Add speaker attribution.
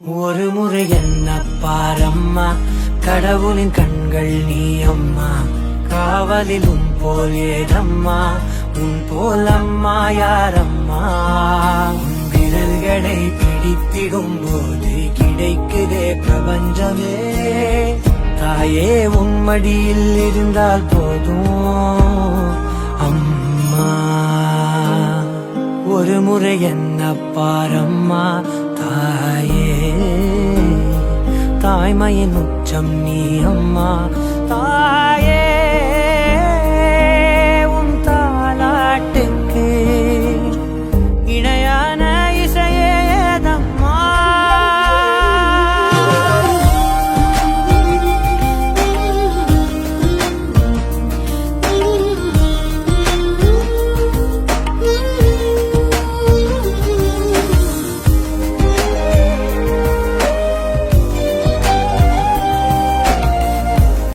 Speaker 1: ஒரு முறை என்ன பாரம்மா, கடவுளின் கண்கள் நீ அம்மா. காவலில் உன் போல் ஏதம்மா, உன் போல் அம்மா யாரம்மா. உன் விரல்களை பிடித்திடும் போது கிடைக்குதே பிரபஞ்சமே. தாயே உன் மடியில் இருந்தால் போதும் அம்மா. ஒரு முறை என்ன பாரம்மா தாயே, தாய்மையின் உச்சம் நீ அம்மா.